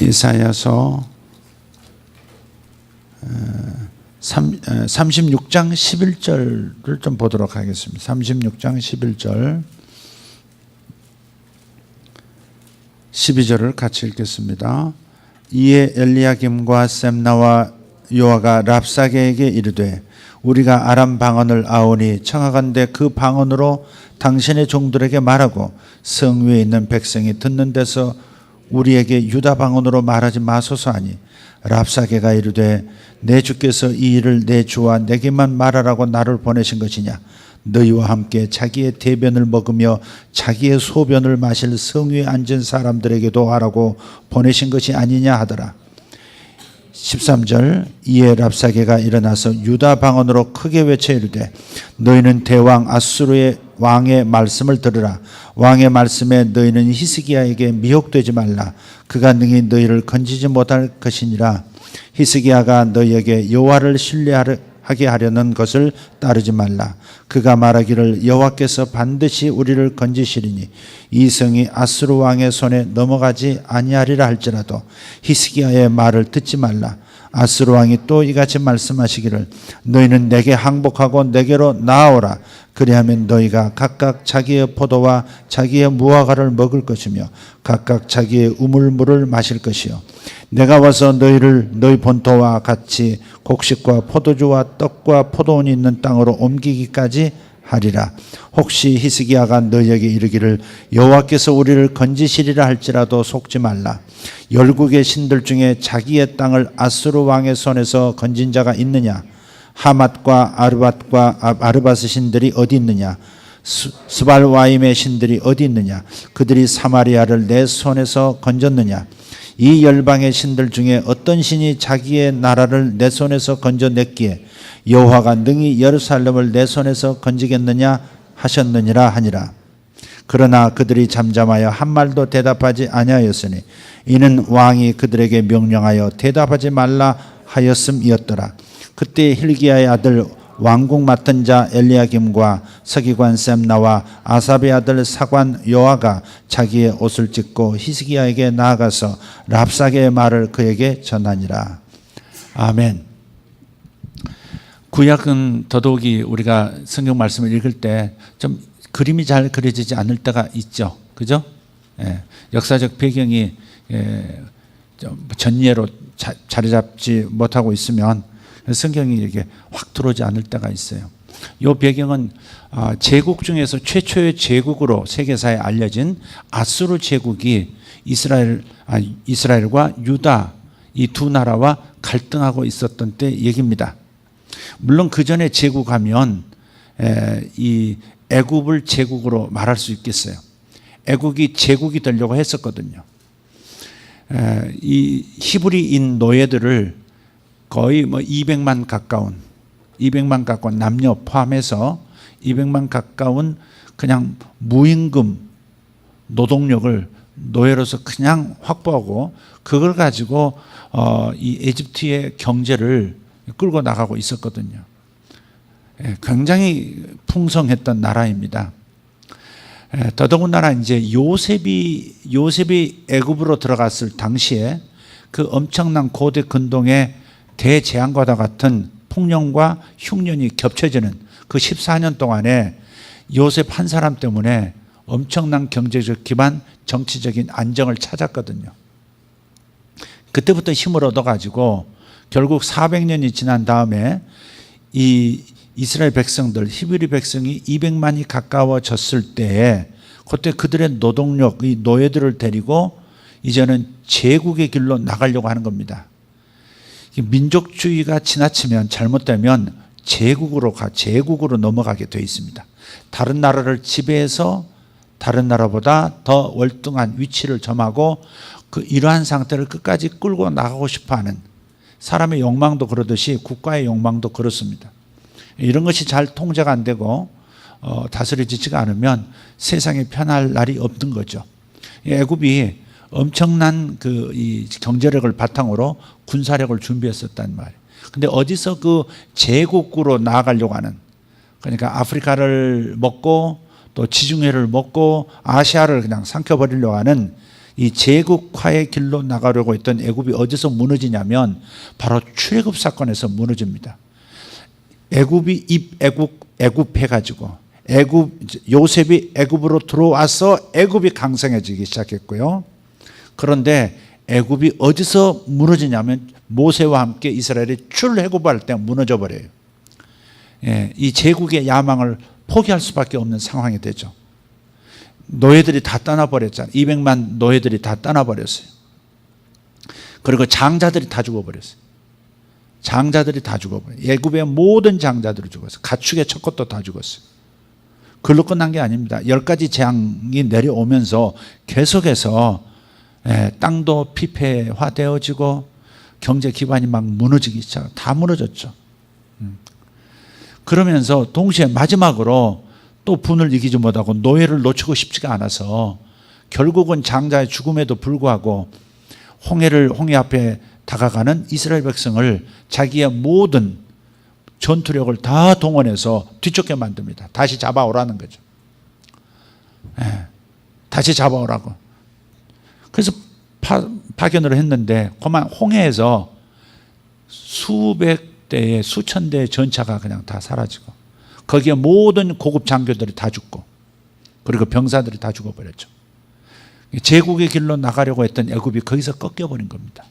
이사야서 36장 11절을 좀 보도록 하겠습니다. 36장 11절 12절을 같이 읽겠습니다. 이에 엘리야김과 셈나와 요아가 랍사게에게 이르되 우리가 아람 방언을 아오니 청하건대 그 방언으로 당신의 종들에게 말하고 성 위에 있는 백성이 듣는 데서 우리에게 유다 방언으로 말하지 마소서 하니 랍사게가 이르되 내 주께서 이 일을 내 주와 내게만 말하라고 나를 보내신 것이냐. 너희와 함께 자기의 대변을 먹으며 자기의 소변을 마실 성 위에 앉은 사람들에게도 하라고 보내신 것이 아니냐 하더라. 13절 이에 랍사게가 일어나서 유다 방언으로 크게 외쳐 이르되 너희는 대왕 아수르의 왕의 말씀을 들으라. 왕의 말씀에 너희는 히스기야에게 미혹되지 말라. 그가 능히 너희를 건지지 못할 것이니라. 히스기야가 너희에게 여호와를 신뢰하게 하려는 것을 따르지 말라. 그가 말하기를 여호와께서 반드시 우리를 건지시리니 이 성이 아수르 왕의 손에 넘어가지 아니하리라 할지라도 히스기야의 말을 듣지 말라. 아수르 왕이 또 이같이 말씀하시기를 너희는 내게 항복하고 내게로 나아오라. 그리하면 너희가 각각 자기의 포도와 자기의 무화과를 먹을 것이며 각각 자기의 우물물을 마실 것이요 내가 와서 너희를 너희 본토와 같이 곡식과 포도주와 떡과 포도원이 있는 땅으로 옮기기까지 하리라. 혹시 히스기야가 너희에게 이르기를 여호와께서 우리를 건지시리라 할지라도 속지 말라. 열국의 신들 중에 자기의 땅을 아수르 왕의 손에서 건진 자가 있느냐. 하맛과 아르바스 신들이 어디 있느냐. 스발와임의 신들이 어디 있느냐. 그들이 사마리아를 내 손에서 건졌느냐. 이 열방의 신들 중에 어떤 신이 자기의 나라를 내 손에서 건져냈기에 여호와가 능히 예루살렘을 내 손에서 건지겠느냐 하셨느니라 하니라. 그러나 그들이 잠잠하여 한 말도 대답하지 아니하였으니 이는 왕이 그들에게 명령하여 대답하지 말라 하였음이었더라. 그때 hil기야의 아들 왕궁 맡은 자 엘리야김과 서기관 셈나와 아삽의 아들 사관 요아가 자기의 옷을 찢고 히스기야에게 나아가서 랍사게의 말을 그에게 전하니라. 아멘. 구약은 더더욱이 우리가 성경 말씀을 읽을 때 좀 그림이 잘 그려지지 않을 때가 있죠. 그죠? 예, 역사적 배경이 좀 전예로 자리 잡지 못하고 있으면 성경이 이렇게 확 들어오지 않을 때가 있어요. 이 배경은 제국 중에서 최초의 제국으로 세계사에 알려진 아수르 제국이 이스라엘과 유다 이 두 나라와 갈등하고 있었던 때 얘기입니다. 물론 그 전에 제국하면 이 애굽을 제국으로 말할 수 있겠어요. 애국이 제국이 되려고 했었거든요. 이 히브리인 노예들을 거의 200만 가까운 남녀 포함해서 200만 가까운 그냥 무임금 노동력을 노예로서 그냥 확보하고 그걸 가지고 이 에집트의 경제를 끌고 나가고 있었거든요. 굉장히 풍성했던 나라입니다. 더더군다나 이제 요셉이 애굽으로 들어갔을 당시에 그 엄청난 고대 근동의 대재앙과도 같은 풍년과 흉년이 겹쳐지는 그 14년 동안에 요셉 한 사람 때문에 엄청난 경제적 기반, 정치적인 안정을 찾았거든요. 그때부터 힘을 얻어가지고 결국 400년이 지난 다음에 이 이스라엘 백성들, 히브리 백성이 200만이 가까워졌을 때에 그때 그들의 노동력, 이 노예들을 데리고 이제는 제국의 길로 나가려고 하는 겁니다. 민족주의가 지나치면 잘못되면 제국으로 넘어가게 되어 있습니다. 다른 나라를 지배해서 다른 나라보다 더 월등한 위치를 점하고 이러한 상태를 끝까지 끌고 나가고 싶어하는 사람의 욕망도 그러듯이 국가의 욕망도 그렇습니다. 이런 것이 잘 통제가 안 되고 다스려지지가 않으면 세상에 편할 날이 없는 거죠. 애굽이 엄청난 이 경제력을 바탕으로 군사력을 준비했었단 말이에요. 근데 어디서 그 제국으로 나아가려고 하는, 그러니까 아프리카를 먹고 또 지중해를 먹고 아시아를 그냥 삼켜버리려고 하는 이 제국화의 길로 나가려고 했던 애굽이 어디서 무너지냐면 바로 출애굽 사건에서 무너집니다. 애굽이 애굽해가지고 요셉이 애굽으로 들어와서 애굽이 강성해지기 시작했고요. 그런데 애굽이 어디서 무너지냐면 모세와 함께 이스라엘이 출애굽할 때 무너져 버려요. 이 제국의 야망을 포기할 수밖에 없는 상황이 되죠. 노예들이 다 떠나버렸잖아요. 200만 노예들이 다 떠나버렸어요. 그리고 장자들이 다 죽어버렸어요. 장자들이 다 죽어버려요. 애굽의 모든 장자들이 죽었어요. 가축의 첫 것도 다 죽었어요. 그걸로 끝난 게 아닙니다. 10가지 재앙이 내려오면서 계속해서 땅도 피폐화되어지고 경제 기반이 막 무너지기 시작하고 다 무너졌죠. 그러면서 동시에 마지막으로 또 분을 이기지 못하고 노예를 놓치고 싶지가 않아서 결국은 장자의 죽음에도 불구하고 홍해 앞에 다가가는 이스라엘 백성을 자기의 모든 전투력을 다 동원해서 뒤쫓게 만듭니다. 다시 잡아오라는 거죠. 다시 잡아오라고. 그래서 파견을 했는데 그만 홍해에서 수백 대의 수천 대의 전차가 그냥 다 사라지고 거기에 모든 고급 장교들이 다 죽고 그리고 병사들이 다 죽어버렸죠. 제국의 길로 나가려고 했던 애굽이 거기서 꺾여버린 겁니다.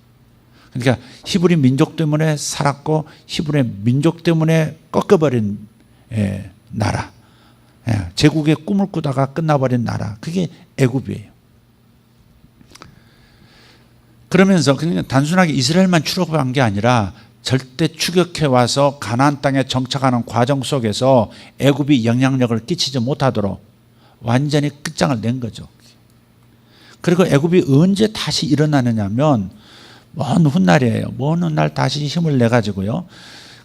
그러니까 히브리 민족 때문에 살았고 히브리 민족 때문에 꺾여버린 나라, 제국의 꿈을 꾸다가 끝나버린 나라, 그게 애굽이에요. 그러면서 그냥 단순하게 이스라엘만 추격한 게 아니라 절대 추격해 와서 가나안 땅에 정착하는 과정 속에서 애굽이 영향력을 끼치지 못하도록 완전히 끝장을 낸 거죠. 그리고 애굽이 언제 다시 일어나느냐면 먼 훗날이에요. 먼 훗날 다시 힘을 내 가지고요.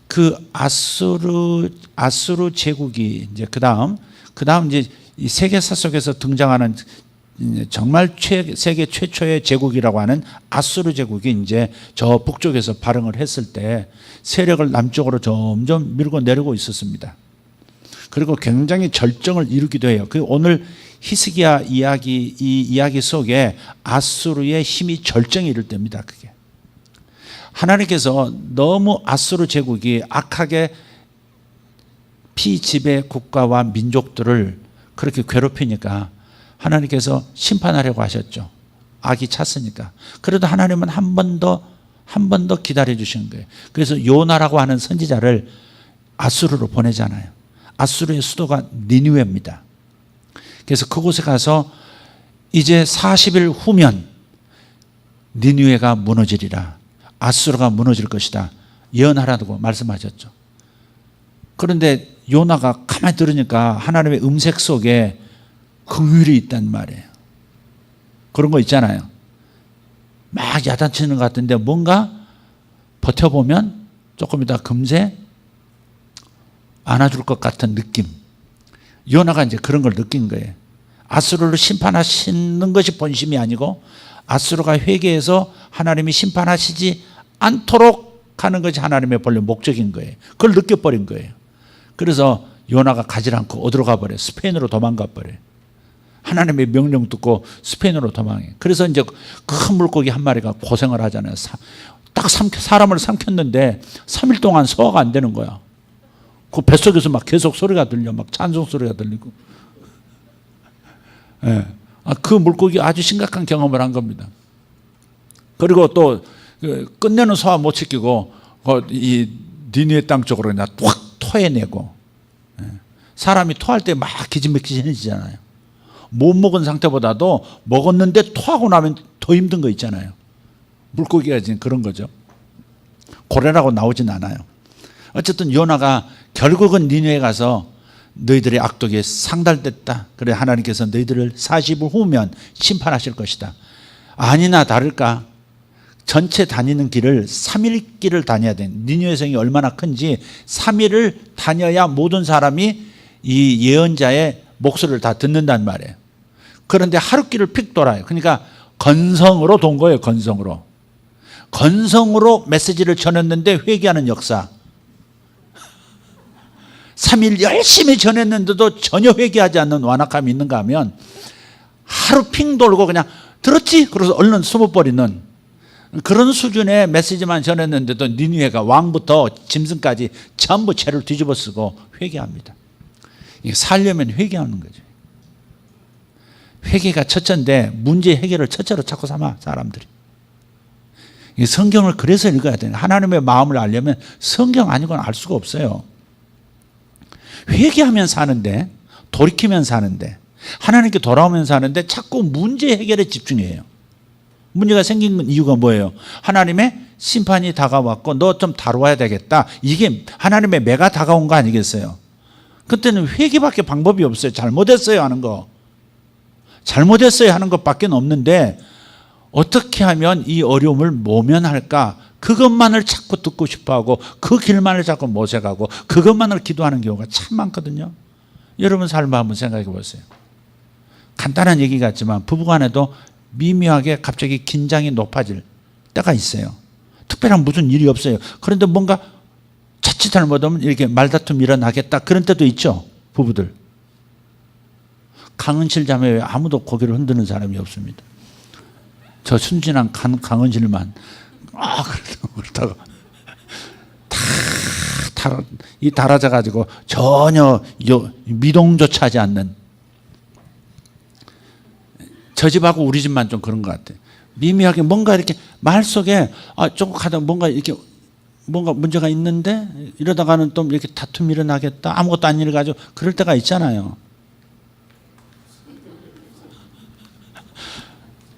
그 아수르 제국이 이제 그다음 이제 이 세계사 속에서 등장하는 정말 세계 최초의 제국이라고 하는 아수르 제국이 이제 저 북쪽에서 발흥을 했을 때 세력을 남쪽으로 점점 밀고 내려오고 있었습니다. 그리고 굉장히 절정을 이루기도 해요. 그 오늘 히스기야 이 이야기 속에 아수르의 힘이 절정에 이를 때입니다. 그게 하나님께서 너무 아수르 제국이 악하게 피지배 국가와 민족들을 그렇게 괴롭히니까 하나님께서 심판하려고 하셨죠. 악이 찼으니까. 그래도 하나님은 한 번 더 기다려 주시는 거예요. 그래서 요나라고 하는 선지자를 아수르로 보내잖아요. 아수르의 수도가 니느웨입니다. 그래서 그곳에 가서 이제 40일 후면 니느웨가 무너지리라. 아수르가 무너질 것이다. 예언하라고 말씀하셨죠. 그런데 요나가 가만히 들으니까 하나님의 음색 속에 긍휼이 있단 말이에요. 그런 거 있잖아요. 막 야단치는 것 같은데 뭔가 버텨보면 조금 이따 금세 안아줄 것 같은 느낌. 요나가 이제 그런 걸 느낀 거예요. 아수르를 심판하시는 것이 본심이 아니고 아수르가 회개해서 하나님이 심판하시지 않도록 하는 것이 하나님의 본래 목적인 거예요. 그걸 느껴버린 거예요. 그래서 요나가 가지 않고 어디로 가버려요? 스페인으로 도망가 버려요. 하나님의 명령 듣고 스페인으로 도망해. 그래서 이제 큰 물고기 한 마리가 고생을 하잖아요. 딱 사람을 삼켰는데 3일 동안 소화가 안 되는 거야. 그 뱃속에서 막 계속 소리가 들려. 막 찬송 소리가 들리고. 그 물고기 아주 심각한 경험을 한 겁니다. 그리고 또 끝내는 소화 못 시키고 이 니느웨 땅 쪽으로 그냥 확 토해내고. 사람이 토할 때 막 기진맥진해지잖아요. 못 먹은 상태보다도 먹었는데 토하고 나면 더 힘든 거 있잖아요. 물고기가 지금 그런 거죠. 고래라고 나오진 않아요. 어쨌든 요나가 결국은 니느웨에 가서 너희들의 악독이 상달됐다. 그래 하나님께서 너희들을 40일 후면 심판하실 것이다. 아니나 다를까 전체 다니는 길을 3일 길을 다녀야 돼. 니느웨 성이 얼마나 큰지 3일을 다녀야 모든 사람이 이 예언자의 목소리를 다 듣는단 말이에요. 그런데 하루 길을 픽 돌아요. 그러니까 건성으로 돈 거예요. 건성으로 메시지를 전했는데 회개하는 역사. 3일 열심히 전했는데도 전혀 회개하지 않는 완악함이 있는가 하면 하루 핑 돌고 그냥 들었지? 그래서 얼른 숨어버리는 그런 수준의 메시지만 전했는데도 니느웨가 왕부터 짐승까지 전부 죄를 뒤집어 쓰고 회개합니다. 이게 살려면 회개하는 거죠. 회개가 첫째인데 문제 해결을 첫째로 자꾸 삼아 사람들이. 성경을 그래서 읽어야 돼요. 하나님의 마음을 알려면 성경 아니고는 알 수가 없어요. 회개하면 사는데, 돌이키면 사는데, 하나님께 돌아오면 사는데 자꾸 문제 해결에 집중해요. 문제가 생긴 이유가 뭐예요? 하나님의 심판이 다가왔고 너 좀 다뤄야 되겠다. 이게 하나님의 매가 다가온 거 아니겠어요? 그때는 회개밖에 방법이 없어요. 잘못했어요 하는 거. 잘못했어요 하는 것밖에 없는데 어떻게 하면 이 어려움을 모면할까? 그것만을 자꾸 듣고 싶어하고 그 길만을 자꾸 모색하고 그것만을 기도하는 경우가 참 많거든요. 여러분 삶을 한번 생각해 보세요. 간단한 얘기 같지만 부부간에도 미묘하게 갑자기 긴장이 높아질 때가 있어요. 특별한 무슨 일이 없어요. 그런데 뭔가 자칫 잘못하면 이렇게 말다툼이 일어나겠다 그런 때도 있죠. 부부들. 강은실 자매 외에 아무도 고개를 흔드는 사람이 없습니다. 저 순진한 강은실만 그러다가 이 달아져 가지고 전혀 미동조차 하지 않는 저 집하고 우리 집만 좀 그런 것 같아요. 미미하게 뭔가 이렇게 말 속에 조금 가다 뭔가 이렇게 뭔가 문제가 있는데 이러다가는 또 이렇게 다툼이 일어나겠다. 아무것도 안 일어가지고 그럴 때가 있잖아요.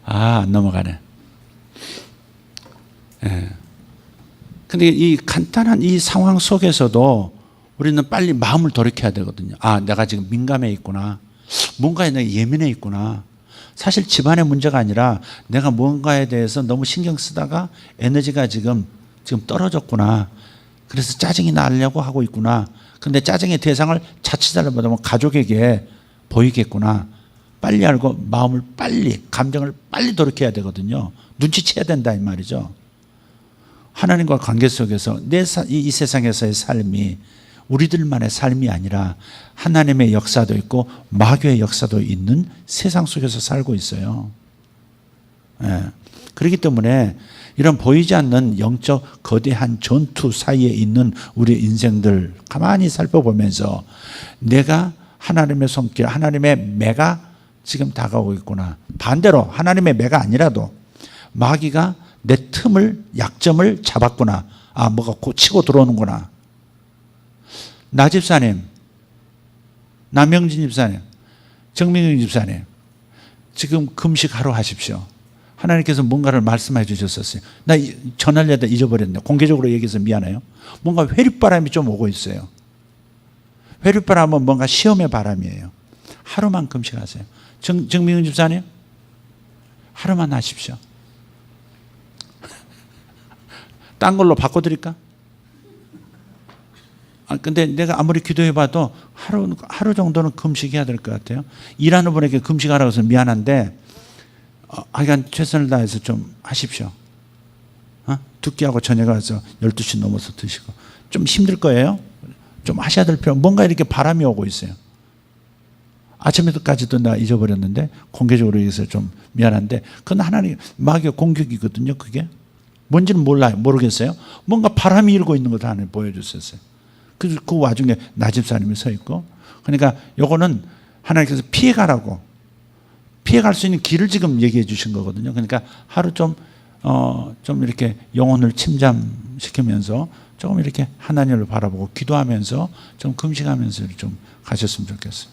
안 넘어가네. 예. 근데 이 간단한 이 상황 속에서도 우리는 빨리 마음을 돌이켜야 되거든요. 내가 지금 민감해 있구나. 뭔가에 내가 예민해 있구나. 사실 집안의 문제가 아니라 내가 뭔가에 대해서 너무 신경 쓰다가 에너지가 지금 떨어졌구나. 그래서 짜증이 나려고 하고 있구나. 근데 짜증의 대상을 자칫 잘못하면 가족에게 보이겠구나. 빨리 알고 마음을 빨리, 감정을 빨리 돌이켜야 되거든요. 눈치채야 된다 이 말이죠. 하나님과 관계 속에서 이 세상에서의 삶이 우리들만의 삶이 아니라 하나님의 역사도 있고 마귀의 역사도 있는 세상 속에서 살고 있어요. 예. 그렇기 때문에 이런 보이지 않는 영적 거대한 전투 사이에 있는 우리 인생들 가만히 살펴보면서 내가 하나님의 손길, 하나님의 매가 지금 다가오고 있구나. 반대로 하나님의 매가 아니라도 마귀가 내 틈을, 약점을 잡았구나. 뭐가 치고 들어오는구나. 나 집사님, 남영진 집사님, 정민경 집사님, 지금 금식하러 하십시오. 하나님께서 뭔가를 말씀해 주셨었어요. 나 전하려다 잊어버렸네. 공개적으로 얘기해서 미안해요. 뭔가 회립바람이 좀 오고 있어요. 회립바람은 뭔가 시험의 바람이에요. 하루만 금식하세요. 정민경 집사님, 하루만 하십시오. 딴 걸로 바꿔드릴까? 근데 내가 아무리 기도해봐도 하루 정도는 금식해야 될 것 같아요. 일하는 분에게 금식하라고 해서 미안한데 하여간 최선을 다해서 좀 하십시오. 두끼하고 저녁에 와서 12시 넘어서 드시고 좀 힘들 거예요. 좀 하셔야 될 필요. 뭔가 이렇게 바람이 오고 있어요. 아침에까지도 나 잊어버렸는데 공개적으로 얘기해서 좀 미안한데 그건 하나님 마귀의 공격이거든요. 그게 뭔지는 모르겠어요. 뭔가 바람이 일고 있는 것도 하나님 보여주셨어요. 그 와중에 나 집사님이 서 있고 그러니까 요거는 하나님께서 피해가라고 피해갈 수 있는 길을 지금 얘기해 주신 거거든요. 그러니까 하루 좀 이렇게 영혼을 침잠시키면서 조금 이렇게 하나님을 바라보고 기도하면서 좀 금식하면서 좀 가셨으면 좋겠어요.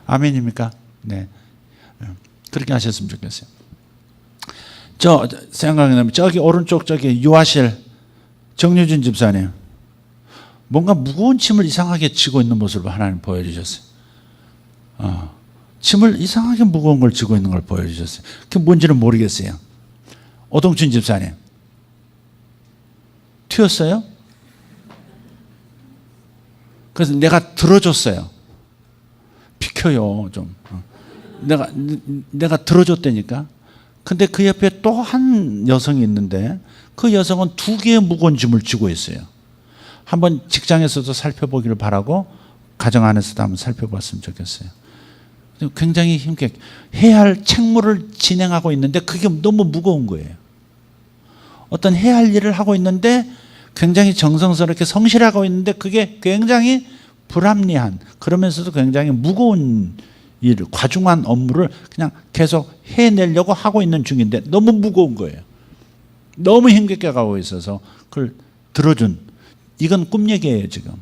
아멘입니까? 네. 그렇게 하셨으면 좋겠어요. 생각나면 저기 오른쪽 저기 유아실 정유진 집사님. 뭔가 무거운 짐을 이상하게 지고 있는 모습을 하나님 보여주셨어요. 짐을 이상하게 무거운 걸 지고 있는 걸 보여주셨어요. 그게 뭔지는 모르겠어요. 오동춘 집사님. 튀었어요? 그래서 내가 들어줬어요. 비켜요, 좀. 내가 들어줬다니까. 근데 그 옆에 또 한 여성이 있는데 그 여성은 2개의 무거운 짐을 지고 있어요. 한번 직장에서도 살펴보기를 바라고 가정 안에서도 한번 살펴봤으면 좋겠어요. 굉장히 힘겹게 해야 할 책무를 진행하고 있는데 그게 너무 무거운 거예요. 어떤 해야 할 일을 하고 있는데 굉장히 정성스럽게 성실하고 있는데 그게 굉장히 불합리한, 그러면서도 굉장히 무거운 일, 과중한 업무를 그냥 계속 해내려고 하고 있는 중인데 너무 무거운 거예요. 너무 힘겹게 가고 있어서 그걸 들어준, 이건 꿈 얘기예요 지금.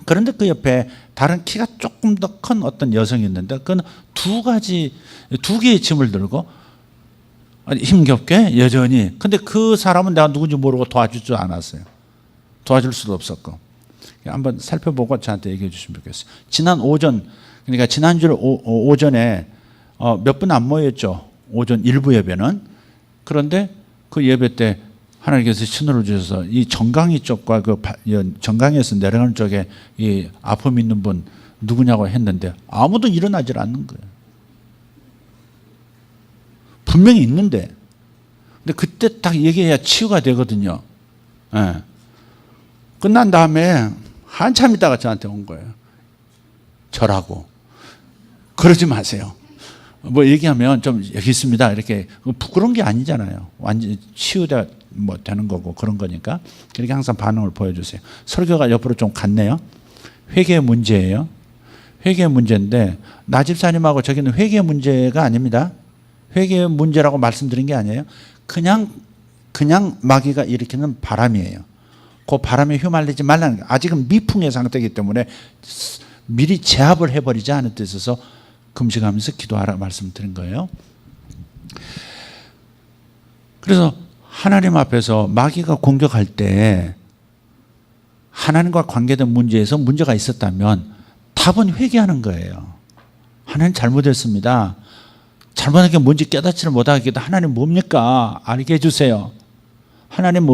그런데 그 옆에 다른 키가 조금 더 큰 어떤 여성이 있는데 그건 두 개의 짐을 들고 힘겹게 여전히, 근데 그 사람은 내가 누군지 모르고 도와줄 줄 않았어요. 도와줄 수도 없었고. 한번 살펴보고 저한테 얘기해 주시면 좋겠어요. 지난 오전, 그러니까 지난주 오전에 몇 분 안 모였죠. 오전 일부 예배는. 그런데 그 예배 때 하나님께서 신호를 주셔서 이 정강이 쪽과 그 정강에서 내려가는 쪽에 이 아픔 있는 분 누구냐고 했는데 아무도 일어나질 않는 거예요. 분명히 있는데. 근데 그때 딱 얘기해야 치유가 되거든요. 네. 끝난 다음에 한참 있다가 저한테 온 거예요. 저라고. 그러지 마세요. 뭐 얘기하면 좀 여기 있습니다. 이렇게 부끄러운 게 아니잖아요. 완전히 치유가 뭐 되는 거고 그런 거니까. 그렇게 항상 반응을 보여주세요. 설교가 옆으로 좀 갔네요. 회개 문제예요. 회개 문제인데 나 집사님하고 저기는 회개 문제가 아닙니다. 회개 문제라고 말씀드린 게 아니에요. 그냥 마귀가 일으키는 바람이에요. 그 바람에 휘말리지 말라는 게, 아직은 미풍의 상태이기 때문에 미리 제압을 해버리지 않을 때 있어서 금식하면서 기도하라 말씀드린 거예요. 그래서 하나님 앞에서 마귀가 공격할 때 하나님과 관계된 문제에서 문제가 있었다면 답은 회개하는 거예요. 하나님 잘못했습니다. 잘못한 게 뭔지 깨닫지를 못하겠다. 하나님 뭡니까? 알게 해주세요. 하나님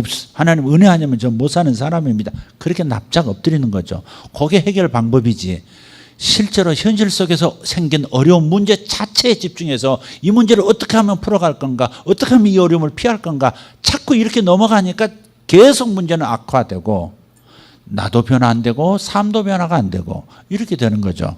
은혜 아니면 저 못 사는 사람입니다. 그렇게 납작 엎드리는 거죠. 그게 해결 방법이지. 실제로 현실 속에서 생긴 어려운 문제 자체에 집중해서 이 문제를 어떻게 하면 풀어갈 건가, 어떻게 하면 이 어려움을 피할 건가, 자꾸 이렇게 넘어가니까 계속 문제는 악화되고 나도 변화 안 되고 삶도 변화가 안 되고 이렇게 되는 거죠.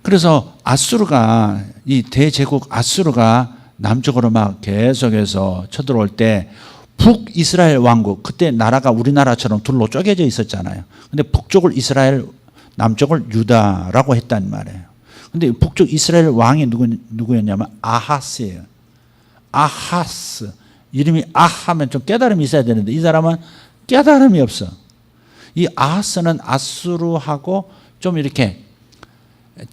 그래서 아수르가, 이 대제국 아수르가 남쪽으로 막 계속해서 쳐들어올 때 북이스라엘 왕국, 그때 나라가 우리나라처럼 둘로 쪼개져 있었잖아요. 근데 북쪽을 이스라엘, 남쪽을 유다라고 했단 말이에요. 근데 북쪽 이스라엘 왕이 누구였냐면 아하스예요. 아하스. 이름이 아하면 좀 깨달음이 있어야 되는데 이 사람은 깨달음이 없어. 이 아하스는 아수르하고 좀 이렇게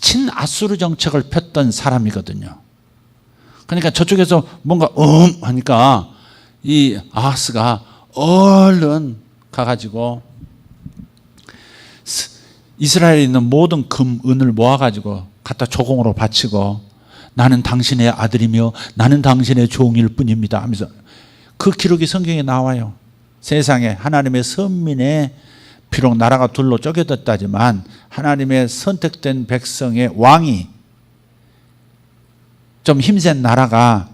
친아수르 정책을 폈던 사람이거든요. 그러니까 저쪽에서 뭔가 하니까 이 아하스가 얼른 가가지고 이스라엘에 있는 모든 금, 은을 모아가지고 갖다 조공으로 바치고 나는 당신의 아들이며 나는 당신의 종일 뿐입니다 하면서, 그 기록이 성경에 나와요. 세상에 하나님의 선민의, 비록 나라가 둘로 쪼개졌다지만 하나님의 선택된 백성의 왕이, 좀 힘센 나라가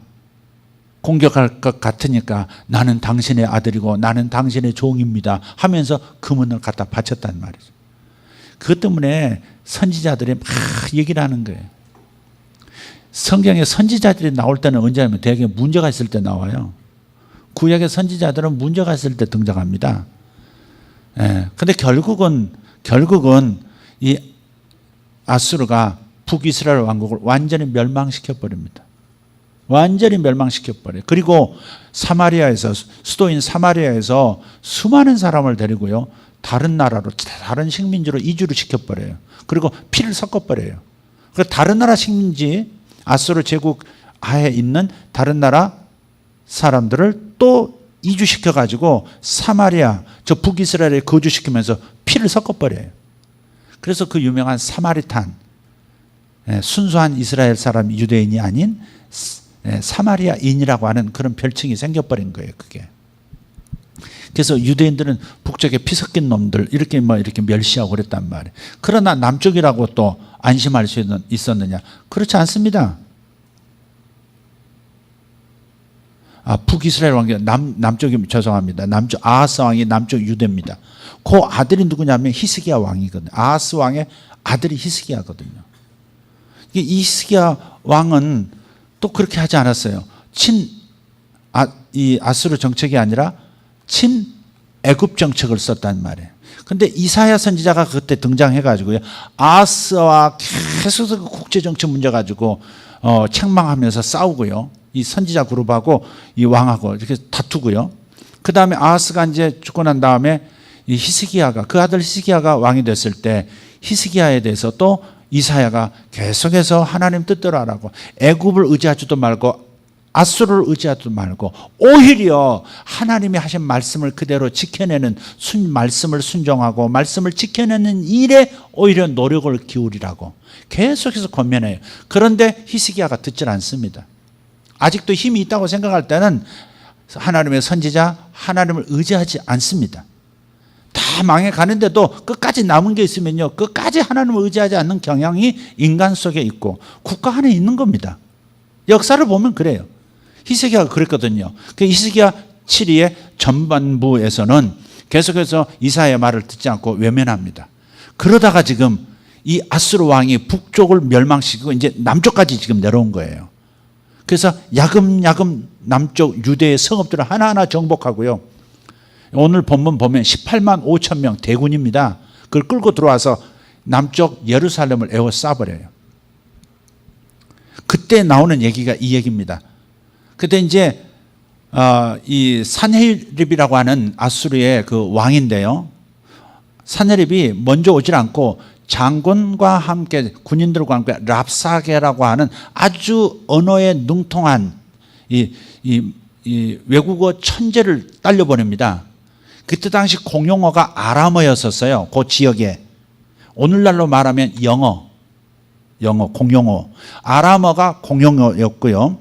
공격할 것 같으니까 나는 당신의 아들이고 나는 당신의 종입니다 하면서 금은을 갖다 바쳤단 말이죠. 그것 때문에 선지자들이 막 얘기를 하는 거예요. 성경에 선지자들이 나올 때는 언제냐면 대개 문제가 있을 때 나와요. 구약의 선지자들은 문제가 있을 때 등장합니다. 근데 결국은 이 아수르가 북이스라엘 왕국을 완전히 멸망시켜 버립니다. 완전히 멸망시켜 버려요. 그리고 사마리아에서, 수도인 사마리아에서 수많은 사람을 데리고요, 다른 나라로, 다른 식민지로 이주를 시켜 버려요. 그리고 피를 섞어 버려요. 그래서 다른 나라 식민지, 아수르 제국 하에 있는 다른 나라 사람들을 또 이주시켜 가지고 사마리아, 저 북이스라엘에 거주시키면서 피를 섞어 버려요. 그래서 그 유명한 사마리탄, 순수한 이스라엘 사람, 유대인이 아닌 사마리아인이라고 하는 그런 별칭이 생겨버린 거예요, 그게. 그래서 유대인들은 북쪽에 피 섞인 놈들 이렇게 멸시하고 그랬단 말이에요. 그러나 남쪽이라고 또 안심할 수 있었느냐? 그렇지 않습니다. 북이스라엘 왕이 남쪽이 죄송합니다. 남쪽 아하스 왕이 남쪽 유대입니다. 그 아들이 누구냐면 히스기야 왕이거든요. 아하스 왕의 아들이 히스기야거든요. 이 히스기야 왕은 또 그렇게 하지 않았어요. 이 아수르 정책이 아니라 친 애굽 정책을 썼단 말이에요. 근데 이사야 선지자가 그때 등장해가지고요, 아하스와 계속 국제 정책 문제 가지고 책망하면서 싸우고요. 이 선지자 그룹하고 이 왕하고 이렇게 다투고요. 그 다음에 아하스가 이제 죽고 난 다음에 이 히스기야가, 그 아들 히스기야가 왕이 됐을 때 히스기야에 대해서 또 이사야가 계속해서 하나님 뜻대로 하라고, 애굽을 의지하지도 말고 아수르를 의지하지도 말고 오히려 하나님이 하신 말씀을 그대로 지켜내는 말씀을 순종하고 말씀을 지켜내는 일에 오히려 노력을 기울이라고 계속해서 권면해요. 그런데 히스기야가 듣질 않습니다. 아직도 힘이 있다고 생각할 때는 하나님의 선지자, 하나님을 의지하지 않습니다. 다 망해가는데도 끝까지 남은 게 있으면요, 끝까지 하나님을 의지하지 않는 경향이 인간 속에 있고 국가 안에 있는 겁니다. 역사를 보면 그래요. 히스기야가 그랬거든요. 그 히스기야 7위의 전반부에서는 계속해서 이사야의 말을 듣지 않고 외면합니다. 그러다가 지금 이 아수르 왕이 북쪽을 멸망시키고 이제 남쪽까지 지금 내려온 거예요. 그래서 야금야금 남쪽 유대의 성읍들을 하나하나 정복하고요. 오늘 본문 보면 18만 5천 명 대군입니다. 그걸 끌고 들어와서 남쪽 예루살렘을 에워싸버려요. 그때 나오는 얘기가 이 얘기입니다. 그때 이제 이 산헤립이라고 하는 아수르의 그 왕인데요, 산헤립이 먼저 오질 않고 장군과 함께, 군인들과 함께 랍사게라고 하는 아주 언어에 능통한 이 외국어 천재를 딸려보냅니다. 그때 당시 공용어가 아람어였었어요. 그 지역에. 오늘날로 말하면 영어, 공용어. 아람어가 공용어였고요.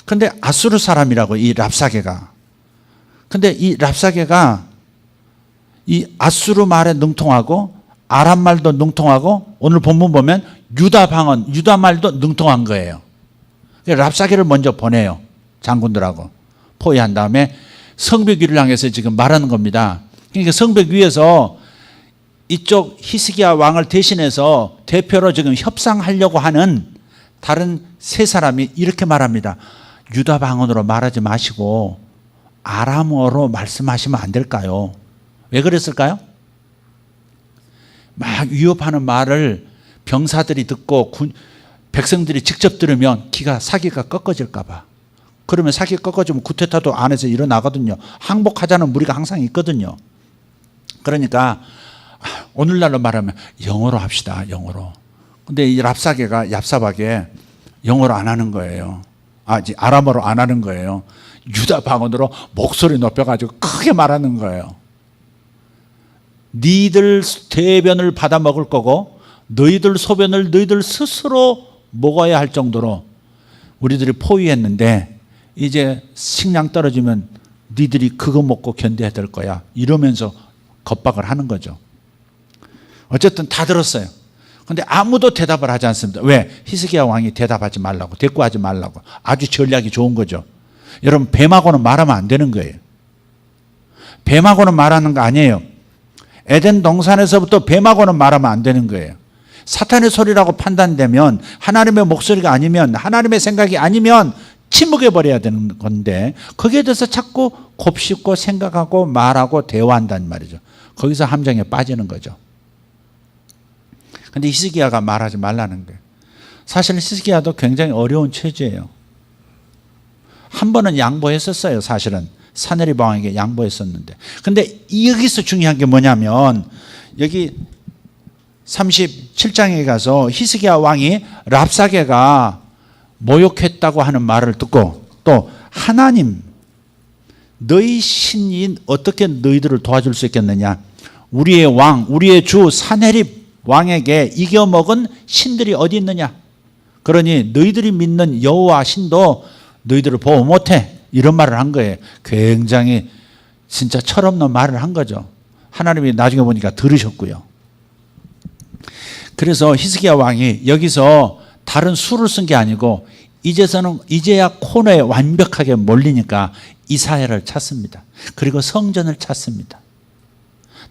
근데 아수르 사람이라고, 이 랍사게가. 근데 이 랍사게가 이 아수르 말에 능통하고 아람 말도 능통하고, 오늘 본문 보면 유다 방언, 유다 말도 능통한 거예요. 랍사게를 먼저 보내요. 장군들하고 포위한 다음에 성벽 위를 향해서 지금 말하는 겁니다. 그러니까 성벽 위에서 이쪽 히스기야 왕을 대신해서 대표로 지금 협상하려고 하는 다른 세 사람이 이렇게 말합니다. 유다 방언으로 말하지 마시고 아람어로 말씀하시면 안 될까요? 왜 그랬을까요? 막 위협하는 말을 병사들이 듣고 백성들이 직접 들으면 사기가 꺾어질까 봐. 그러면 사기 꺾어지면 쿠데타도 안에서 일어나거든요. 항복하자는 무리가 항상 있거든요. 그러니까 오늘날로 말하면 영어로 합시다, 영어로. 근데 이 랍사게가 얍삽하게 영어로 안 하는 거예요. 아람어로 안 하는 거예요. 유다 방언으로 목소리 높여가지고 크게 말하는 거예요. 니들 대변을 받아 먹을 거고 너희들 소변을 너희들 스스로 먹어야 할 정도로 우리들이 포위했는데 이제 식량 떨어지면 니들이 그거 먹고 견뎌야 될 거야, 이러면서 겁박을 하는 거죠. 어쨌든 다 들었어요. 근데 아무도 대답을 하지 않습니다. 왜? 히스기야 왕이 대답하지 말라고, 대꾸하지 말라고. 아주 전략이 좋은 거죠. 여러분, 뱀하고는 말하면 안 되는 거예요. 뱀하고는 말하는 거 아니에요. 에덴 동산에서부터 뱀하고는 말하면 안 되는 거예요. 사탄의 소리라고 판단되면, 하나님의 목소리가 아니면, 하나님의 생각이 아니면 침묵해버려야 되는 건데, 거기에 대해서 자꾸 곱씹고 생각하고 말하고 대화한단 말이죠. 거기서 함정에 빠지는 거죠. 근데 히스기야가 말하지 말라는 거예요. 사실 히스기야도 굉장히 어려운 처지예요. 한 번은 양보했었어요. 사실은 산헤립 왕에게 양보했었는데, 근데 여기서 중요한 게 뭐냐면, 여기 37장에 가서 히스기야 왕이 랍사게가 모욕했다고 하는 말을 듣고, 또 하나님, 너희 신이 어떻게 너희들을 도와줄 수 있겠느냐, 우리의 왕, 우리의 주 산헤립 왕에게 이겨먹은 신들이 어디 있느냐, 그러니 너희들이 믿는 여호와 신도 너희들을 보호 못해, 이런 말을 한 거예요. 굉장히 진짜 철없는 말을 한 거죠. 하나님이 나중에 보니까 들으셨고요. 그래서 히스기야 왕이 여기서 다른 수를 쓴 게 아니고 이제야 코너에 완벽하게 몰리니까 이사야를 찾습니다. 그리고 성전을 찾습니다.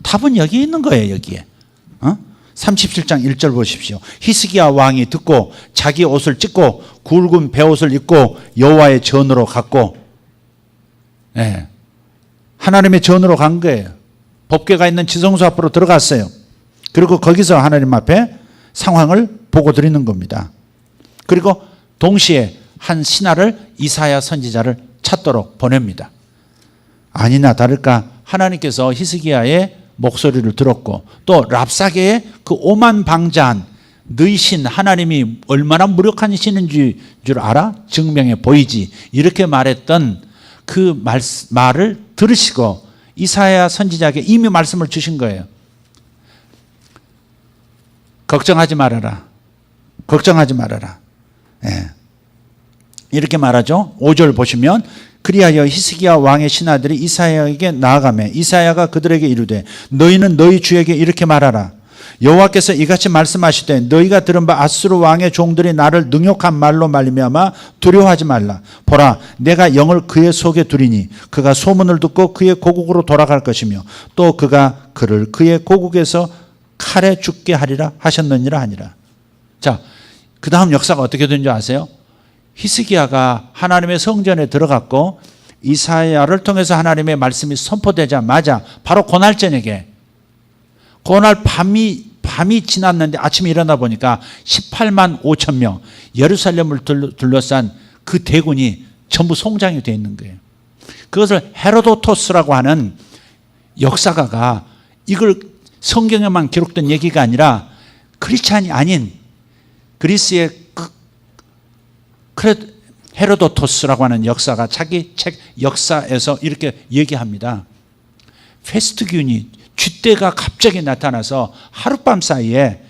답은 여기 있는 거예요. 여기에 37장 1절 보십시오. 히스기야 왕이 듣고 자기 옷을 찢고 굵은 베옷을 입고 여호와의 전으로 갔고, 하나님의 전으로 간 거예요. 법궤가 있는 지성소 앞으로 들어갔어요. 그리고 거기서 하나님 앞에 상황을 보고 드리는 겁니다. 그리고 동시에 한 신하를, 이사야 선지자를 찾도록 보냅니다. 아니나 다를까 하나님께서 히스기야의 목소리를 들었고, 또 랍사게의 그 오만방자한 너희 신 하나님이 얼마나 무력한 신인 줄 알아? 증명해 보이지. 이렇게 말했던 그 말을 들으시고 이사야 선지자에게 이미 말씀을 주신 거예요. 걱정하지 말아라. 걱정하지 말아라. 이렇게 말하죠. 5절 보시면 그리하여 히스기야 왕의 신하들이 이사야에게 나아가며 이사야가 그들에게 이르되 너희는 너희 주에게 이렇게 말하라. 여호와께서 이같이 말씀하시되 너희가 들은 바 아수르 왕의 종들이 나를 능욕한 말로 말미암아 두려워하지 말라. 보라, 내가 영을 그의 속에 두리니 그가 소문을 듣고 그의 고국으로 돌아갈 것이며 또 그가 그를 그의 고국에서 칼에 죽게 하리라 하셨느니라 하니라. 자, 그 다음 역사가 어떻게 된 줄 아세요? 히스기야가 하나님의 성전에 들어갔고 이사야를 통해서 하나님의 말씀이 선포되자마자 바로 그날 저녁에, 그날 밤이 지났는데 아침에 일어나 보니까 18만 5천 명 예루살렘을 둘러싼 그 대군이 전부 송장이 되어 있는 거예요. 그것을 헤로도토스라고 하는 역사가가, 이걸 성경에만 기록된 얘기가 아니라 크리스찬이 아닌 그리스의 헤로도토스라고 하는 역사가 자기 책 역사에서 이렇게 얘기합니다. 페스트균이, 쥐떼가 갑자기 나타나서 하룻밤 사이에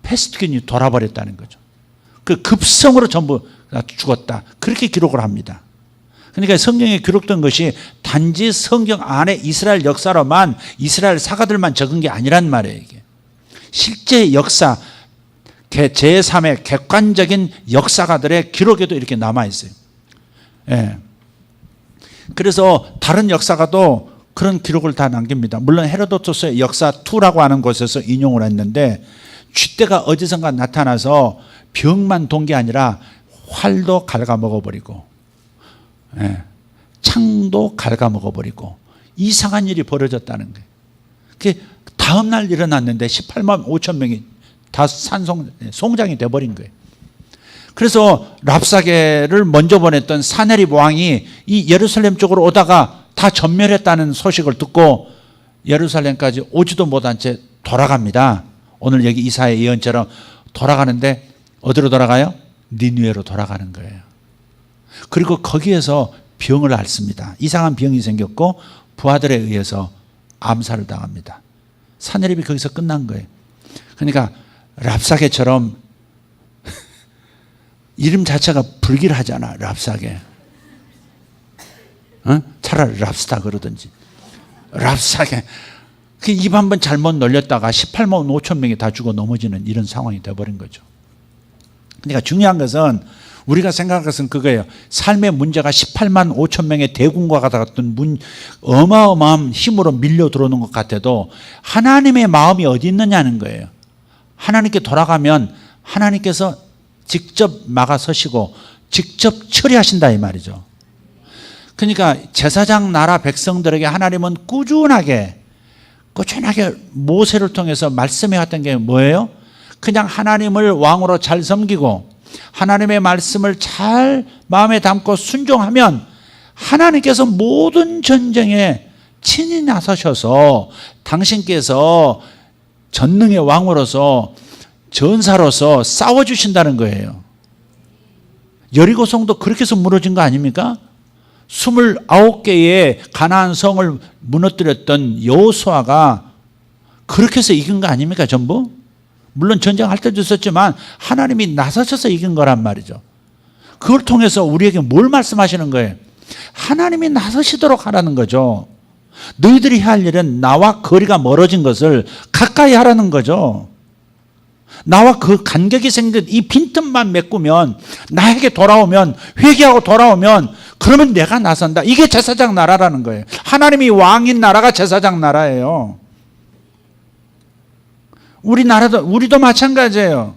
페스트균이 돌아버렸다는 거죠. 그 급성으로 전부 죽었다. 그렇게 기록을 합니다. 그러니까 성경에 기록된 것이 단지 성경 안에 이스라엘 역사로만, 이스라엘 사가들만 적은 게 아니란 말이에요. 이게 실제 역사, 제3의 객관적인 역사가들의 기록에도 이렇게 남아있어요. 그래서 다른 역사가도 그런 기록을 다 남깁니다. 물론 헤로도토스의 역사 2라고 하는 곳에서 인용을 했는데, 쥐떼가 어디선가 나타나서 병만 돈 게 아니라 활도 갉아먹어버리고 창도 갉아먹어버리고 이상한 일이 벌어졌다는 거예요. 그게 다음날 일어났는데 18만 5천 명이 다 송장이 돼버린 거예요. 그래서 랍사게를 먼저 보냈던 사네립 왕이 이 예루살렘 쪽으로 오다가 다 전멸했다는 소식을 듣고 예루살렘까지 오지도 못한 채 돌아갑니다. 오늘 여기 이사야의 예언처럼 돌아가는데 어디로 돌아가요? 니느웨로 돌아가는 거예요. 그리고 거기에서 병을 앓습니다. 이상한 병이 생겼고 부하들에 의해서 암살을 당합니다. 사네립이 거기서 끝난 거예요. 그러니까 랍사게처럼 이름 자체가 불길하잖아. 랍사게. 차라리 랍스타 그러든지. 랍사게. 입 한번 잘못 놀렸다가 18만 5천 명이 다 죽어 넘어지는 이런 상황이 되어버린 거죠. 그러니까 중요한 것은, 우리가 생각할 것은 그거예요. 삶의 문제가 18만 5천 명의 대군과 같은 어마어마한 힘으로 밀려 들어오는 것 같아도 하나님의 마음이 어디 있느냐는 거예요. 하나님께 돌아가면 하나님께서 직접 막아서시고 직접 처리하신다 이 말이죠. 그러니까 제사장 나라 백성들에게 하나님은 꾸준하게 모세를 통해서 말씀해 왔던 게 뭐예요? 그냥 하나님을 왕으로 잘 섬기고 하나님의 말씀을 잘 마음에 담고 순종하면 하나님께서 모든 전쟁에 친히 나서셔서 당신께서 전능의 왕으로서 전사로서 싸워주신다는 거예요. 여리고성도 그렇게 해서 무너진 거 아닙니까? 29개의 가나안 성을 무너뜨렸던 여호수아가 그렇게 해서 이긴 거 아닙니까? 전부? 물론 전쟁할 때도 있었지만 하나님이 나서셔서 이긴 거란 말이죠. 그걸 통해서 우리에게 뭘 말씀하시는 거예요? 하나님이 나서시도록 하라는 거죠. 너희들이 해야 할 일은 나와 거리가 멀어진 것을 가까이 하라는 거죠. 나와 그 간격이 생긴 이 빈틈만 메꾸면, 나에게 돌아오면, 회개하고 돌아오면, 그러면 내가 나선다. 이게 제사장 나라라는 거예요. 하나님이 왕인 나라가 제사장 나라예요. 우리도 마찬가지예요.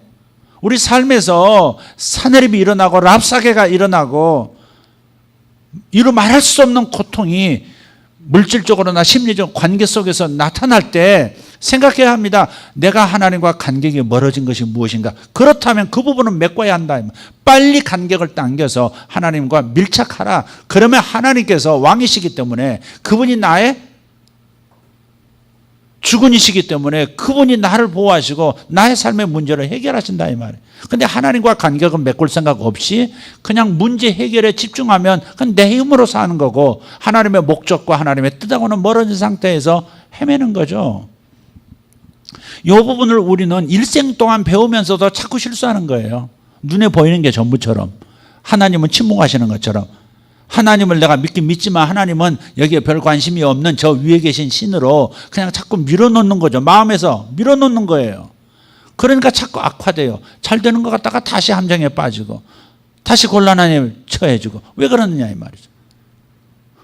우리 삶에서 사내립이 일어나고 랍사계가 일어나고 이루 말할 수 없는 고통이 물질적으로나 심리적 관계 속에서 나타날 때 생각해야 합니다. 내가 하나님과 간격이 멀어진 것이 무엇인가? 그렇다면 그 부분은 메꿔야 한다. 빨리 간격을 당겨서 하나님과 밀착하라. 그러면 하나님께서 왕이시기 때문에, 그분이 나의 주군이시기 때문에 그분이 나를 보호하시고 나의 삶의 문제를 해결하신다 이 말이에요. 그런데 하나님과 간격은 메꿀 생각 없이 그냥 문제 해결에 집중하면 그건 내 힘으로 사는 거고, 하나님의 목적과 하나님의 뜻하고는 멀어진 상태에서 헤매는 거죠. 이 부분을 우리는 일생 동안 배우면서도 자꾸 실수하는 거예요. 눈에 보이는 게 전부처럼, 하나님은 침묵하시는 것처럼, 하나님을 내가 믿긴 믿지만 하나님은 여기에 별 관심이 없는 저 위에 계신 신으로 그냥 자꾸 밀어놓는 거죠. 마음에서 밀어놓는 거예요. 그러니까 자꾸 악화돼요. 잘 되는 것 같다가 다시 함정에 빠지고 다시 곤란함에 처해지고. 왜 그러느냐 이 말이죠.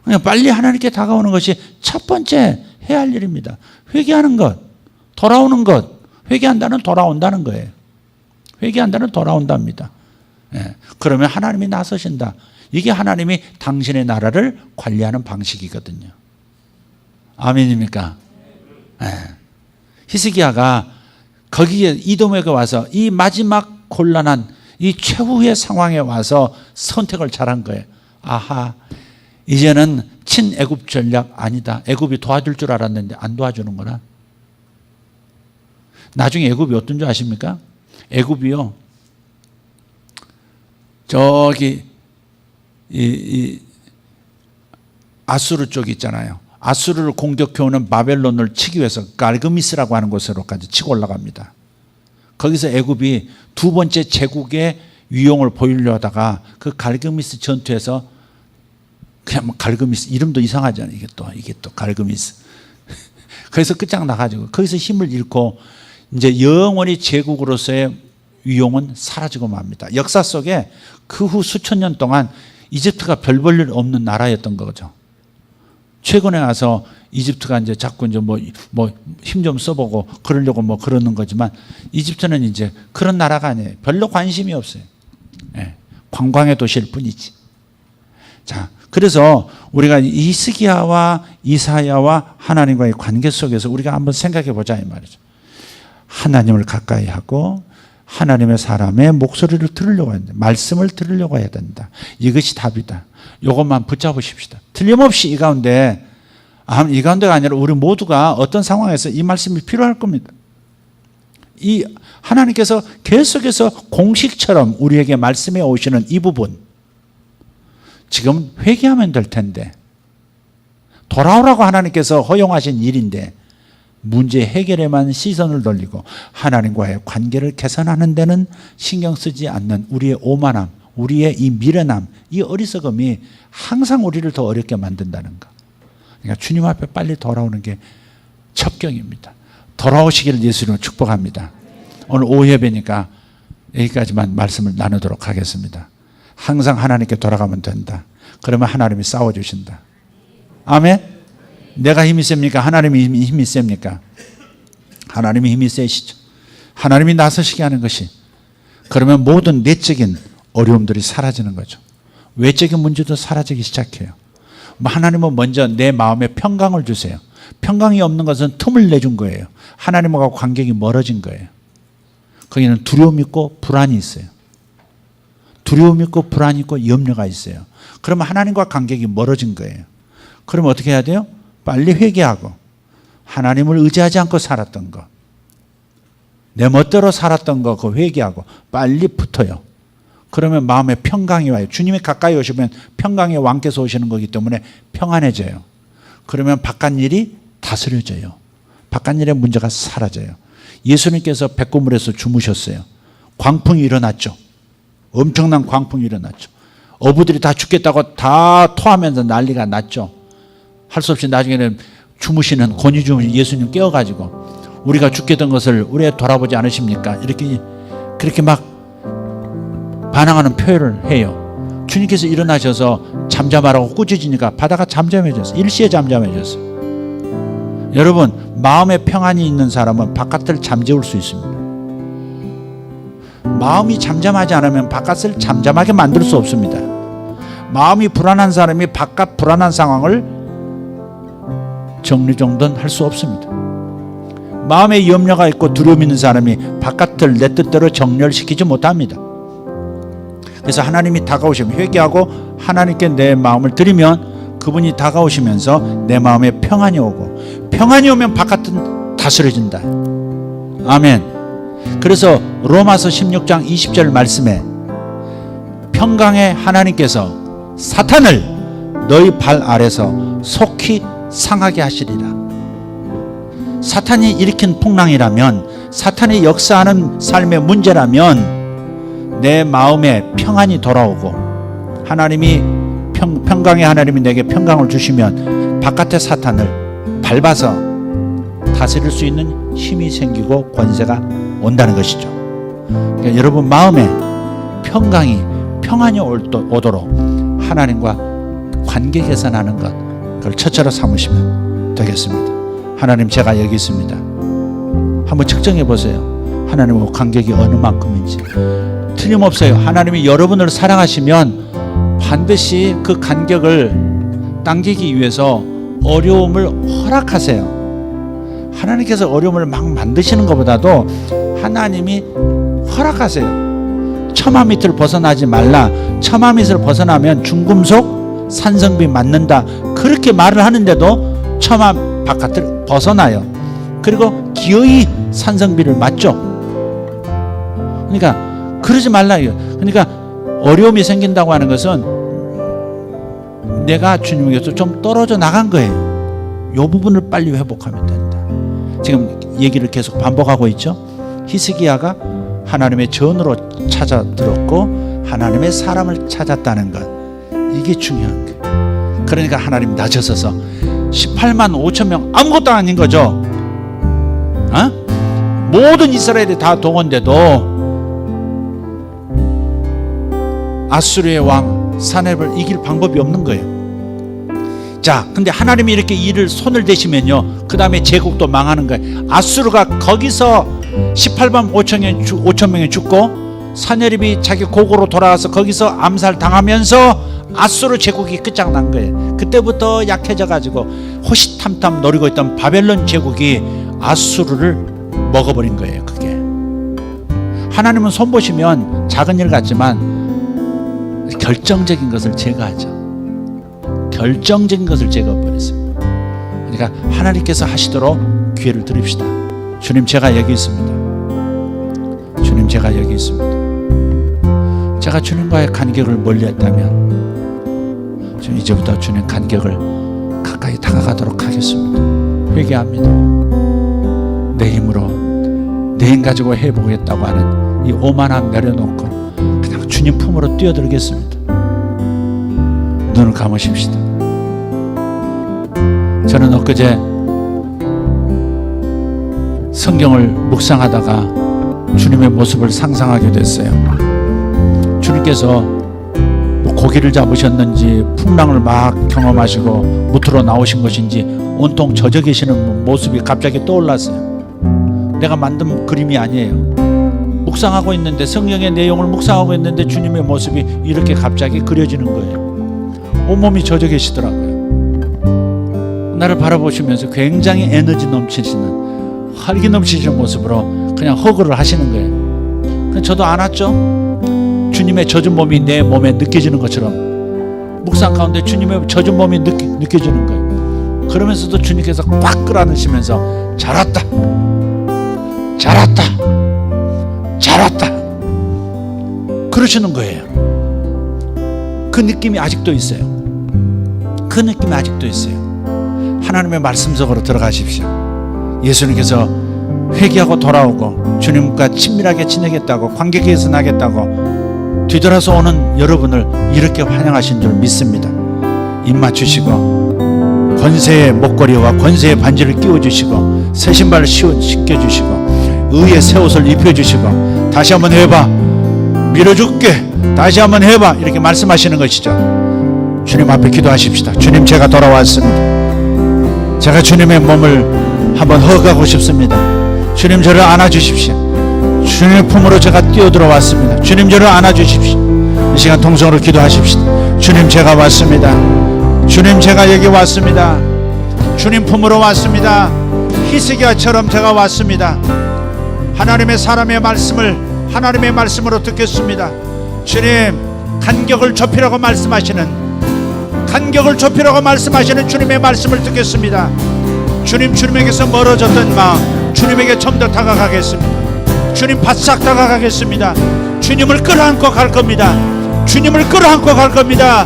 그냥 빨리 하나님께 다가오는 것이 첫 번째 해야 할 일입니다. 회개하는 것, 돌아오는 것. 회개한다는 돌아온다는 거예요. 회개한다는 돌아온답니다. 예. 그러면 하나님이 나서신다. 이게 하나님이 당신의 나라를 관리하는 방식이거든요. 아멘입니까? 네. 히스기야가 거기에 이돔에게 와서 이 마지막 곤란한 이 최후의 상황에 와서 선택을 잘한 거예요. 아하, 이제는 친애굽 전략 아니다. 애굽이 도와줄 줄 알았는데 안 도와주는구나. 나중에 애굽이 어떤 줄 아십니까? 애굽이요, 저기 이 아수르 쪽 있잖아요. 아수르를 공격해오는 바벨론을 치기 위해서 갈그미스라고 하는 곳으로까지 치고 올라갑니다. 거기서 애굽이 두 번째 제국의 위용을 보이려 하다가 그 갈그미스 전투에서 그냥 갈그미스 이름도 이상하잖아요. 이게 또 갈그미스. 그래서 끝장나가지고 거기서 힘을 잃고 이제 영원히 제국으로서의 위용은 사라지고 맙니다. 역사 속에 그 후 수천 년 동안 이집트가 별 볼 일 없는 나라였던 거죠. 최근에 와서 이집트가 이제 자꾸 이제 뭐 힘 좀 써보고 그러려고 뭐 그러는 거지만, 이집트는 이제 그런 나라가 아니에요. 별로 관심이 없어요. 예, 관광의 도시일 뿐이지. 자, 그래서 우리가 히스기야와 이사야와 하나님과의 관계 속에서 우리가 한번 생각해 보자 이 말이죠. 하나님을 가까이 하고 하나님의 사람의 목소리를 들으려고 해야 된다. 말씀을 들으려고 해야 된다. 이것이 답이다. 이것만 붙잡으십시다. 틀림없이 이 가운데가 아니라 우리 모두가 어떤 상황에서 이 말씀이 필요할 겁니다. 이 하나님께서 계속해서 공식처럼 우리에게 말씀해 오시는 이 부분, 지금 회개하면 될 텐데, 돌아오라고 하나님께서 허용하신 일인데 문제 해결에만 시선을 돌리고 하나님과의 관계를 개선하는 데는 신경 쓰지 않는 우리의 오만함, 우리의 이 미련함, 이 어리석음이 항상 우리를 더 어렵게 만든다는 거. 그러니까 주님 앞에 빨리 돌아오는 게 첩경입니다. 돌아오시기를 예수님으로 축복합니다. 오늘 오후 예배니까 여기까지만 말씀을 나누도록 하겠습니다. 항상 하나님께 돌아가면 된다. 그러면 하나님이 싸워주신다. 아멘. 내가 힘이 셉니까? 하나님이 힘이 셉니까? 하나님이 힘이 세시죠. 하나님이 나서시게 하는 것이, 그러면 모든 내적인 어려움들이 사라지는 거죠. 외적인 문제도 사라지기 시작해요. 하나님은 먼저 내 마음에 평강을 주세요. 평강이 없는 것은 틈을 내준 거예요. 하나님과 관계가 멀어진 거예요. 거기는 두려움이 있고 불안이 있어요. 두려움이 있고 불안이 있고 염려가 있어요. 그러면 하나님과 관계가 멀어진 거예요. 그러면 어떻게 해야 돼요? 빨리 회개하고 하나님을 의지하지 않고 살았던 거, 내 멋대로 살았던 거, 그 회개하고 빨리 붙어요. 그러면 마음에 평강이 와요. 주님이 가까이 오시면 평강의 왕께서 오시는 거기 때문에 평안해져요. 그러면 바깥 일이 다스려져요. 바깥 일의 문제가 사라져요. 예수님께서 백고물에서 주무셨어요. 광풍이 일어났죠. 엄청난 광풍이 일어났죠. 어부들이 다 죽겠다고 다 토하면서 난리가 났죠. 할 수 없이 나중에는 주무시는 권위 주무신 예수님 깨워가지고 우리가 죽게 된 것을 우리에 돌아보지 않으십니까? 이렇게 그렇게 막 반항하는 표현을 해요. 주님께서 일어나셔서 잠잠하라고 꾸짖으니까 바다가 잠잠해졌어요. 일시에 잠잠해졌어요. 여러분, 마음에 평안이 있는 사람은 바깥을 잠재울 수 있습니다. 마음이 잠잠하지 않으면 바깥을 잠잠하게 만들 수 없습니다. 마음이 불안한 사람이 바깥 불안한 상황을 정리정돈할 수 없습니다. 마음에 염려가 있고 두려움 있는 사람이 바깥을 내 뜻대로 정렬시키지 못합니다. 그래서 하나님이 다가오시면 회개하고 하나님께 내 마음을 드리면 그분이 다가오시면서 내 마음에 평안이 오고, 평안이 오면 바깥은 다스려진다. 아멘. 그래서 로마서 16장 20절 말씀에 평강의 하나님께서 사탄을 너희 발 아래서 속히 상하게 하시리라. 사탄이 일으킨 풍랑이라면, 사탄이 역사하는 삶의 문제라면 내 마음에 평안이 돌아오고, 하나님이 평강의 하나님이 내게 평강을 주시면 바깥의 사탄을 밟아서 다스릴 수 있는 힘이 생기고 권세가 온다는 것이죠. 그러니까 여러분 마음에 평안이 오도록 하나님과 관계 개선하는 것, 그걸 첫째로 삼으시면 되겠습니다. 하나님, 제가 여기 있습니다. 한번 측정해 보세요. 하나님과 간격이 어느 만큼인지. 틀림없어요. 하나님이 여러분을 사랑하시면 반드시 그 간격을 당기기 위해서 어려움을 허락하세요. 하나님께서 어려움을 막 만드시는 것보다도 하나님이 허락하세요. 처마 밑을 벗어나지 말라. 처마 밑을 벗어나면 중금속 산성비 맞는다. 그렇게 말을 하는데도 처마 바깥을 벗어나요. 그리고 기어이 산성비를 맞죠. 그러니까 그러지 말라. 그러니까 어려움이 생긴다고 하는 것은 내가 주님에게서 좀 떨어져 나간 거예요. 이 부분을 빨리 회복하면 된다. 지금 얘기를 계속 반복하고 있죠. 히스기야가 하나님의 전으로 찾아들었고 하나님의 사람을 찾았다는 것, 이게 중요한 거예요. 그러니까 하나님 낮아서서 18만 5천 명 아무것도 아닌 거죠. 모든 이스라엘이 다 동원돼도 아수르의 왕 사네를 이길 방법이 없는 거예요. 자, 근데 하나님이 이렇게 일을 손을 대시면요, 그 다음에 제국도 망하는 거예요. 아수르가 거기서 18만 5천 명이 죽고 사네립이 자기 고국으로 돌아가서 거기서 암살당하면서 아수르 제국이 끝장난 거예요. 그때부터 약해져 가지고 호시탐탐 노리고 있던 바벨론 제국이 아수르를 먹어버린 거예요. 그게 하나님은 손보시면 작은 일 같지만 결정적인 것을 제거하죠. 결정적인 것을 제거해버렸습니다. 그러니까 하나님께서 하시도록 기회를 드립시다. 주님, 제가 여기 있습니다. 주님, 제가 여기 있습니다. 제가 주님과의 간격을 멀리했다면 주님, 이제부터 주님 간격을 가까이 다가가도록 하겠습니다. 회개합니다. 내 힘으로 내 힘 가지고 해보겠다고 하는 이 오만함 내려놓고 그냥 주님 품으로 뛰어들겠습니다. 눈을 감으십시다. 저는 엊그제 성경을 묵상하다가 주님의 모습을 상상하게 됐어요. 주님께서 뭐 고기를 잡으셨는지 풍랑을 막 경험하시고 무트로 나오신 것인지 온통 젖어 계시는 모습이 갑자기 떠올랐어요. 내가 만든 그림이 아니에요. 묵상하고 있는데, 성경의 내용을 묵상하고 있는데 주님의 모습이 이렇게 갑자기 그려지는 거예요. 온몸이 젖어 계시더라고요. 나를 바라보시면서 굉장히 에너지 넘치시는, 활기 넘치시는 모습으로 그냥 허그를 하시는 거예요. 저도 안았죠. 주님의 젖은 몸이 내 몸에 느껴지는 것처럼 묵상 가운데 주님의 젖은 몸이 느껴지는 거예요. 그러면서도 주님께서 꽉 끌어안으시면서 잘했다, 잘했다, 잘했다 그러시는 거예요. 그 느낌이 아직도 있어요. 그 느낌이 아직도 있어요. 하나님의 말씀 속으로 들어가십시오. 예수님께서 회개하고 돌아오고 주님과 친밀하게 지내겠다고, 관계 개선하겠다고 뒤돌아서 오는 여러분을 이렇게 환영하신 줄 믿습니다. 입 맞추시고 권세의 목걸이와 권세의 반지를 끼워주시고 새 신발을 신겨주시고 의의 새 옷을 입혀주시고 다시 한번 해봐, 밀어줄게, 다시 한번 해봐, 이렇게 말씀하시는 것이죠. 주님 앞에 기도하십시다. 주님, 제가 돌아왔습니다. 제가 주님의 몸을 한번 허가고 싶습니다. 주님, 저를 안아주십시오. 주님의 품으로 제가 뛰어들어왔습니다. 주님, 저를 안아주십시오. 이 시간 통성으로 기도하십시다. 주님, 제가 왔습니다. 주님, 제가 여기 왔습니다. 주님 품으로 왔습니다. 히스기야처럼 제가 왔습니다. 하나님의 사람의 말씀을 하나님의 말씀으로 듣겠습니다. 주님, 간격을 좁히라고 말씀하시는 주님의 말씀을 듣겠습니다. 주님, 주님에게서 멀어졌던 마음 주님에게 좀 더 다가가겠습니다. 주님, 바싹 다가가겠습니다. 주님을 끌어안고 갈 겁니다. 주님을 끌어안고 갈 겁니다.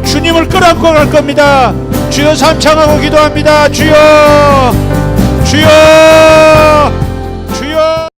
주님을 끌어안고 갈 겁니다. 주여, 삼창하고 기도합니다. 주여, 주여,